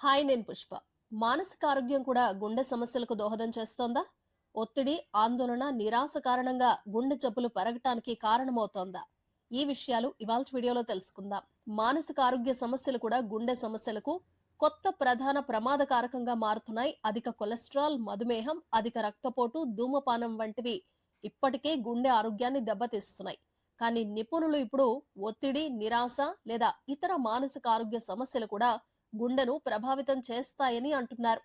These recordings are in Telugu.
హాయ్, నేను పుష్ప. మానసిక ఆరోగ్యం కూడా గుండె సమస్యలకు దోహదం చేస్తోందా? ఒత్తిడి, ఆందోళన, నిరాశ కారణంగా గుండె జబ్బులు పెరగటానికి కారణమవుతోందా? ఈ విషయాలు ఇవాల్టి వీడియోలో తెలుసుకుందాం. మానసిక ఆరోగ్య సమస్యలు కూడా గుండె సమస్యలకు కొత్త ప్రధాన ప్రమాద కారకంగా మారుతున్నాయి. అధిక కొలెస్ట్రాల్, మధుమేహం, అధిక రక్తపోటు, ధూమపానం వంటివి ఇప్పటికే గుండె ఆరోగ్యాన్ని దెబ్బతీస్తున్నాయి. కానీ నిపుణులు ఇప్పుడు ఒత్తిడి, నిరాశ లేదా ఇతర మానసిక ఆరోగ్య సమస్యలు కూడా గుండెను ప్రభావితం చేస్తాయని అంటున్నారు.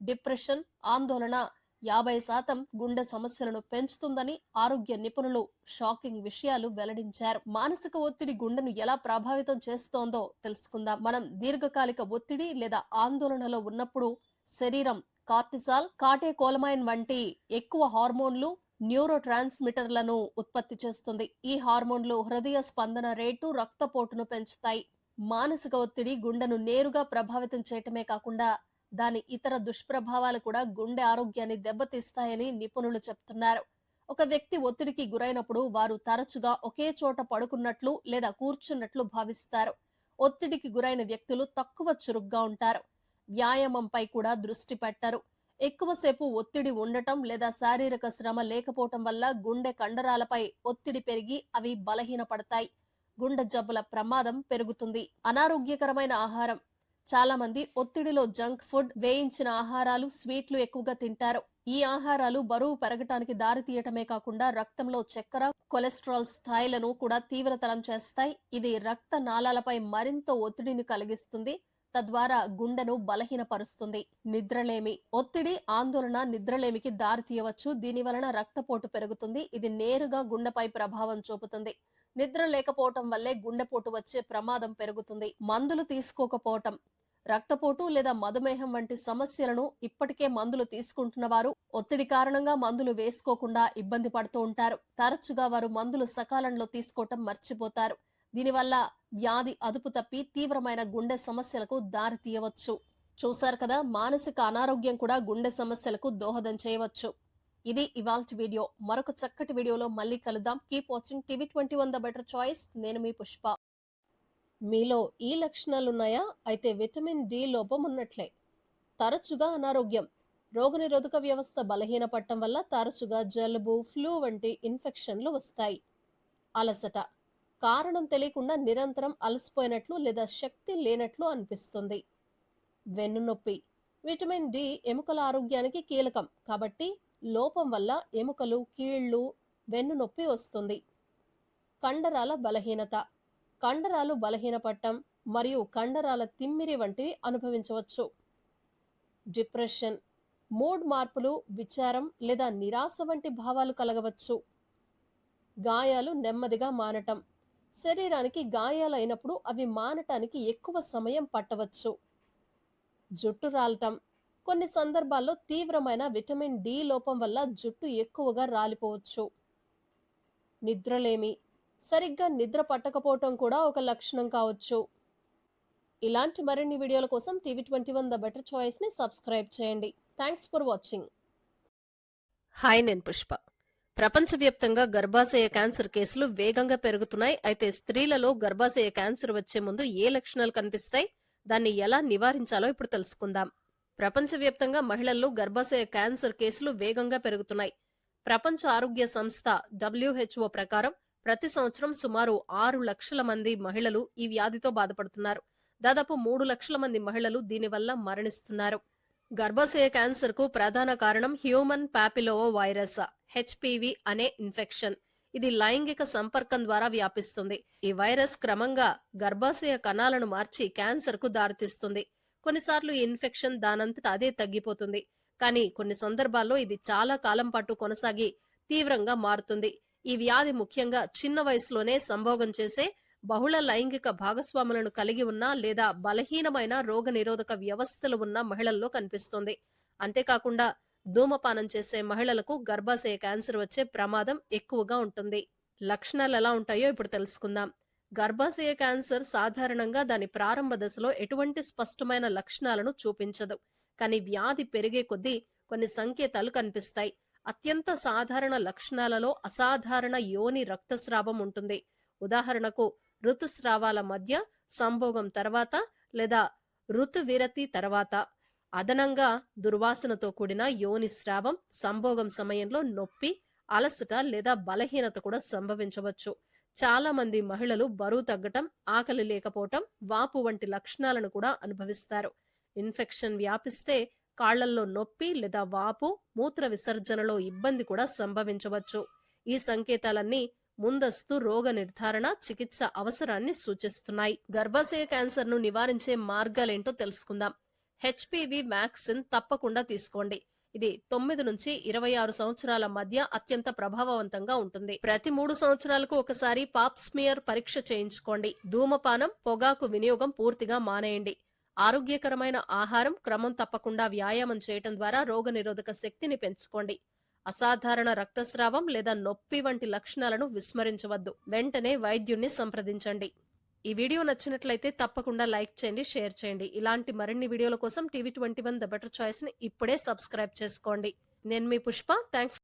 డిప్రెషన్, ఆందోళన 50% గుండె సమస్యలను పెంచుతుందని ఆరోగ్య నిపుణులు షాకింగ్ విషయాలు వెల్లడించారు. మానసిక ఒత్తిడి గుండెను ఎలా ప్రభావితం చేస్తోందో తెలుసుకుందాం. మనం దీర్ఘకాలిక ఒత్తిడి లేదా ఆందోళనలో ఉన్నప్పుడు శరీరం కార్టిసాల్, కాటేకోలమైన్ వంటి ఎక్కువ హార్మోన్లు, న్యూరో ట్రాన్స్మిటర్లను ఉత్పత్తి చేస్తుంది. ఈ హార్మోన్లు హృదయ స్పందన రేటు, రక్తపోటును పెంచుతాయి. మానసిక ఒత్తిడి గుండెను నేరుగా ప్రభావితం చేయటమే కాకుండా దాని ఇతర దుష్ప్రభావాలు కూడా గుండె ఆరోగ్యాన్ని దెబ్బతీస్తాయని నిపుణులు చెప్తున్నారు. ఒక వ్యక్తి ఒత్తిడికి గురైనప్పుడు వారు తరచుగా ఒకే చోట పడుకున్నట్లు లేదా కూర్చున్నట్లు భావిస్తారు. ఒత్తిడికి గురైన వ్యక్తులు తక్కువ చురుగ్గా ఉంటారు. వ్యాయామంపై కూడా దృష్టి పెట్టరు. ఎక్కువసేపు ఒత్తిడి ఉండటం లేదా శారీరక శ్రమ లేకపోవటం వల్ల గుండె కండరాలపై ఒత్తిడి పెరిగి అవి బలహీనపడతాయి. గుండె జబ్బుల ప్రమాదం పెరుగుతుంది. అనారోగ్యకరమైన ఆహారం. చాలా మంది ఒత్తిడిలో జంక్ ఫుడ్, వేయించిన ఆహారాలు, స్వీట్లు ఎక్కువగా తింటారు. ఈ ఆహారాలు బరువు పెరగటానికి దారి తీయటమే కాకుండా రక్తంలో చక్కెర, కొలెస్ట్రాల్ స్థాయిలను కూడా తీవ్రతరం చేస్తాయి. ఇది రక్త నాళాలపై మరింత ఒత్తిడిని కలిగిస్తుంది, తద్వారా గుండెను బలహీనపరుస్తుంది. నిద్రలేమి. ఒత్తిడి, ఆందోళన నిద్రలేమికి దారి తీయవచ్చు. దీని వలన రక్తపోటు పెరుగుతుంది. ఇది నేరుగా గుండెపై ప్రభావం చూపుతుంది. నిద్ర లేకపోవటం వల్లే గుండెపోటు వచ్చే ప్రమాదం పెరుగుతుంది. మందులు తీసుకోకపోవటం. రక్తపోటు లేదా మధుమేహం వంటి సమస్యలను ఇప్పటికే మందులు తీసుకుంటున్న వారు ఒత్తిడి కారణంగా మందులు వేసుకోకుండా ఇబ్బంది పడుతూ ఉంటారు. తరచుగా వారు మందులు సకాలంలో తీసుకోవటం మర్చిపోతారు. దీనివల్ల వ్యాధి అదుపు తప్పి తీవ్రమైన గుండె సమస్యలకు దారి తీయవచ్చు. చూశారు కదా, మానసిక అనారోగ్యం కూడా గుండె సమస్యలకు దోహదం చేయవచ్చు. ఇది ఇవాల్టి వీడియో. మరొక చక్కటి వీడియోలో మళ్ళీ కలుద్దాం. కీప్ వాచింగ్ టీవీ21 ద బెటర్ చాయిస్. నేను మీ పుష్ప. మీలో ఈ లక్షణాలున్నాయా? అయితే విటమిన్ డి లోపం ఉన్నట్లే. తరచుగా అనారోగ్యం. రోగనిరోధక వ్యవస్థ బలహీనపడటం వల్ల తరచుగా జలుబు, ఫ్లూ వంటి ఇన్ఫెక్షన్లు వస్తాయి. అలసట. కారణం తెలియకుండా నిరంతరం అలసిపోయినట్లు లేదా శక్తి లేనట్లు అనిపిస్తుంది. వెన్నునొప్పి. విటమిన్ డి ఎముకల ఆరోగ్యానికి కీలకం కాబట్టి లోపం వల్ల ఎముకలు, కీళ్లు, వెన్నునొప్పి వస్తుంది. కండరాల బలహీనత. కండరాలు బలహీనపడటం మరియు కండరాల తిమ్మిరి వంటివి అనుభవించవచ్చు. డిప్రెషన్. మూడ్ మార్పులు, విచారం లేదా నిరాశ వంటి భావాలు కలగవచ్చు. గాయాలు నెమ్మదిగా మానటం. శరీరానికి గాయాలైనప్పుడు అవి మానటానికి ఎక్కువ సమయం పట్టవచ్చు. జుట్టు రాలటం. కొన్ని సందర్భాల్లో తీవ్రమైన విటమిన్ డి లోపం వల్ల జుట్టు ఎక్కువగా రాలిపోవచ్చు. నిద్రలేమి. సరిగ్గా నిద్ర పట్టకపోవటం కూడా ఒక లక్షణం కావచ్చు. ఇలాంటి మరిన్ని వీడియోల కోసం టీవీ21 ద బెటర్ చాయిస్ ని సబ్స్క్రైబ్ చేయండి. Thanks for watching. హాయ్, నేను పుష్ప. ప్రపంచవ్యాప్తంగా గర్భాశయ క్యాన్సర్ కేసులు వేగంగా పెరుగుతున్నాయి. అయితే స్త్రీలలో గర్భాశయ క్యాన్సర్ వచ్చే ముందు ఏ లక్షణాలు కనిపిస్తాయి, దాన్ని ఎలా నివారించాలో ఇప్పుడు తెలుసుకుందాం. ప్రపంచవ్యాప్తంగా మహిళల్లో గర్భాశయ క్యాన్సర్ కేసులు వేగంగా పెరుగుతున్నాయి. ప్రపంచ ఆరోగ్య సంస్థ WHO ప్రకారం ప్రతి సంవత్సరం సుమారు 6 లక్షల మంది మహిళలు ఈ వ్యాధితో బాధపడుతున్నారు. దాదాపు 3 లక్షల మంది మహిళలు దీనివల్ల మరణిస్తున్నారు. గర్భాశయ క్యాన్సర్ కు ప్రధాన కారణం హ్యూమన్ పాపిలోమా వైరస్ HPV అనే ఇన్ఫెక్షన్. ఇది లైంగిక సంపర్కం ద్వారా వ్యాపిస్తుంది. ఈ వైరస్ క్రమంగా గర్భాశయ కణాలను మార్చి క్యాన్సర్ కు దారితీస్తుంది. కొన్నిసార్లు ఈ ఇన్ఫెక్షన్ దానంతట అదే తగ్గిపోతుంది. కానీ కొన్ని సందర్భాల్లో ఇది చాలా కాలం పాటు కొనసాగి తీవ్రంగా మారుతుంది. ఈ వ్యాధి ముఖ్యంగా చిన్న వయసులోనే సంభోగం చేసే బహుళ లైంగిక భాగస్వాములను కలిగి ఉన్న లేదా బలహీనమైన రోగనిరోధక వ్యవస్థలు ఉన్న మహిళల్లో కనిపిస్తుంది. అంతేకాకుండా ధూమపానం చేసే మహిళలకు గర్భాశయ క్యాన్సర్ వచ్చే ప్రమాదం ఎక్కువగా ఉంటుంది. లక్షణాలు ఎలా ఉంటాయో ఇప్పుడు తెలుసుకుందాం. గర్భాశయ క్యాన్సర్ సాధారణంగా దాని ప్రారంభ దశలో ఎటువంటి స్పష్టమైన లక్షణాలను చూపించదు. కానీ వ్యాధి పెరిగే కొద్దీ కొన్ని సంకేతాలు కనిపిస్తాయి. అత్యంత సాధారణ లక్షణాలలో అసాధారణ యోని రక్తస్రావం ఉంటుంది. ఉదాహరణకు ఋతుస్రావాల మధ్య, సంభోగం తర్వాత లేదా ఋతువిరతి తర్వాత అదనంగా దుర్వాసనతో కూడిన యోని స్రావం, సంభోగం సమయంలో నొప్పి, అలసట లేదా బలహీనత కూడా సంభవించవచ్చు. చాలా మంది మహిళలు బరువు తగ్గటం, ఆకలి లేకపోవటం, వాపు వంటి లక్షణాలను కూడా అనుభవిస్తారు. ఇన్ఫెక్షన్ వ్యాపిస్తే కాళ్లల్లో నొప్పి లేదా వాపు, మూత్ర విసర్జనలో ఇబ్బంది కూడా సంభవించవచ్చు. ఈ సంకేతాలన్నీ ముందస్తు రోగ నిర్ధారణ, చికిత్స అవసరాన్ని సూచిస్తున్నాయి. గర్భాశయ క్యాన్సర్ ను నివారించే మార్గాలేంటో తెలుసుకుందాం. హెచ్పివి వ్యాక్సిన్ తప్పకుండా తీసుకోండి. ఇది 9 నుంచి 26 సంవత్సరాల మధ్య అత్యంత ప్రభావవంతంగా ఉంటుంది. ప్రతి 3 సంవత్సరాలకు ఒకసారి పాప్ స్మియర్ పరీక్ష చేయించుకోండి. ధూమపానం, పొగాకు వినియోగం పూర్తిగా మానేయండి. ఆరోగ్యకరమైన ఆహారం, క్రమం తప్పకుండా వ్యాయామం చేయటం ద్వారా రోగనిరోధక శక్తిని పెంచుకోండి. అసాధారణ రక్తస్రావం లేదా నొప్పి వంటి లక్షణాలను విస్మరించవద్దు. వెంటనే వైద్యుణ్ణి సంప్రదించండి. ఈ వీడియో నచ్చినట్లయితే తప్పకుండా లైక్ చేయండి, షేర్ చేయండి. ఇలాంటి మరిన్ని వీడియోల కోసం TV21 ద బెటర్ చాయిస్ ని ఇప్పుడే సబ్స్క్రైబ్ చేసుకోండి. నేను మీ పుష్ప. థ్యాంక్స్